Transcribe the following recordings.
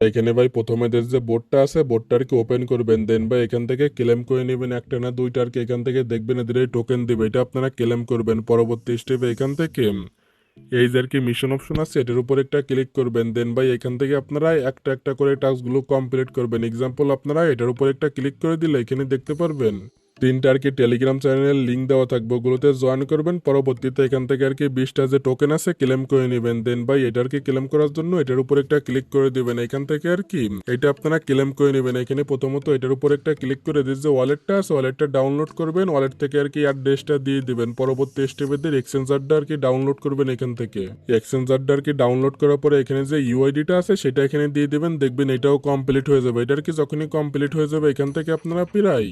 এখানে ভাই প্রথমে যে বোর্ডটা আছে বোর্ডটা আর কি ওপেন করবেন, দেন ভাই এখান থেকে ক্লেম করে নেবেন একটা না দুইটা আর কি, এখান থেকে দেখবেন এদের টোকেন দিবে, এটা আপনারা ক্লেম করবেন। পরবর্তী স্টেপে এখান থেকে এই যে আর কি মিশন অপশন আছে এটার উপর একটা ক্লিক করবেন, দেন ভাই এখান থেকে আপনারা একটা একটা করে টাস্কগুলো কমপ্লিট করবেন। এক্সাম্পল আপনারা এটার উপর একটা ক্লিক করে দিলে এখানে দেখতে পারবেন তিনটা আর কি টেলিগ্রাম চ্যানেলের লিঙ্ক দেওয়া থাকবে, ওগুলোতে জয়েন করবেন। পরবর্তীতে এখান থেকে আর কি 20টা যে টোকেন আছে ক্লেম করে নেবেন, দেন ভাই এটার কি ক্লেম করার জন্য এটার উপর একটা ক্লিক করে দিবেন। এখান থেকে আর কি এটা আপনারা ক্লেম করে নেবেন। এখানে প্রথমত এটার উপর একটা ক্লিক করে দিয়ে যে ওয়ালেটটা আছে ওয়ালেটটা ডাউনলোড করবেন, ওয়ালেট থেকে আর কি অ্যাড্রেসটা দিয়ে দিবেন। পরবর্তী স্টেপের এক্সচেঞ্জারটা আর কি ডাউনলোড করবেন এখান থেকে। এক্সচেঞ্জারটা আর কি ডাউনলোড করার পরে এখানে যে ইউআইডিটা আছে সেটা এখানে দিয়ে দিবেন, দেখবেন এটাও কমপ্লিট হয়ে যাবে। এটার কি যখনই কমপ্লিট হয়ে যাবে এখান থেকে আপনারা প্রায়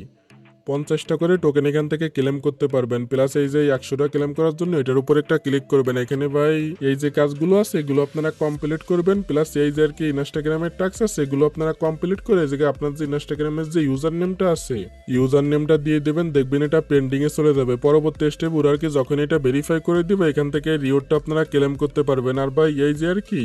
50টা করে টোকেন এখান থেকে ক্লেম করতে পারবেন। প্লাস এই যে 100টা ক্লেম করার জন্য এটার উপর একটা ক্লিক করবেন। এখানে ভাই এই যে কাজগুলো আছে এগুলো আপনারা কমপ্লিট করবেন। প্লাস এই যে আর কি ইনস্টাগ্রামের টাস্ক আছে এগুলো আপনারা কমপ্লিট করে এই জায়গায় আপনার যে ইনস্টাগ্রামের যে ইউজার নেমটা আছে ইউজার নেমটা দিয়ে দেবেন, দেখবেন এটা পেন্ডিং এ চলে যাবে। পরবর্তী স্টেপ ওরা আর কি যখন এটা ভেরিফাই করে দিবে এখান থেকে রিওয়ার্ডটা আপনারা ক্লেম করতে পারবেন। আর ভাই এই যে আর কি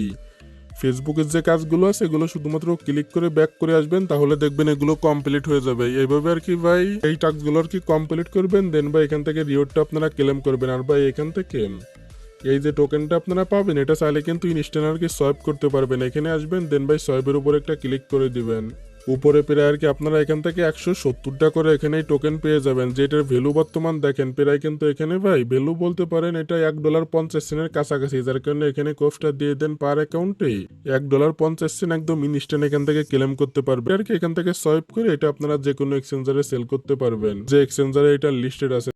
ফেসবুকের যে কাজগুলো আছে এগুলো শুধুমাত্র ক্লিক করে ব্যাক করে আসবেন, তাহলে দেখবেন এগুলো কমপ্লিট হয়ে যাবে। এইভাবে আর কি ভাই এই টাস্কগুলো আর কি কমপ্লিট করবেন, দেন ভাই এখান থেকে রিওয়ার্ডটা আপনারা ক্লেম করবেন। আর ভাই এখান থেকে এই যে টোকেনটা আপনারা পাবেন এটা চাইলে কিন্তু ইনস্ট্যান্ট আর কি সোয়াইপ করতে পারবেন। এখানে আসবেন, দেন ভাই সোয়াইপের উপর একটা ক্লিক করে দিবেন। উপরে প্রায় আর কি আপনারা এখান থেকে 170টা করে এখানে টোকেন পেয়ে যাবেন, যেটার ভ্যালু বর্তমান দেখেন প্রায় কিন্তু এখানে ভাই ভ্যালু বলতে পারেন এটা $1.50 কাছাকাছি, যার কারণে এখানে কোফটা দিয়ে দেন পার অ্যাকাউন্টে $1.50 একদম ইনস্ট্যান্ট এখান থেকে ক্লেম করতে পারবে আর কি। এখান থেকে সোয়াইপ করে এটা আপনারা যে কোনো এক্সচেঞ্জারে সেল করতে পারবেন, যে এক্সচেঞ্জারে এটা লিস্টেড আছে।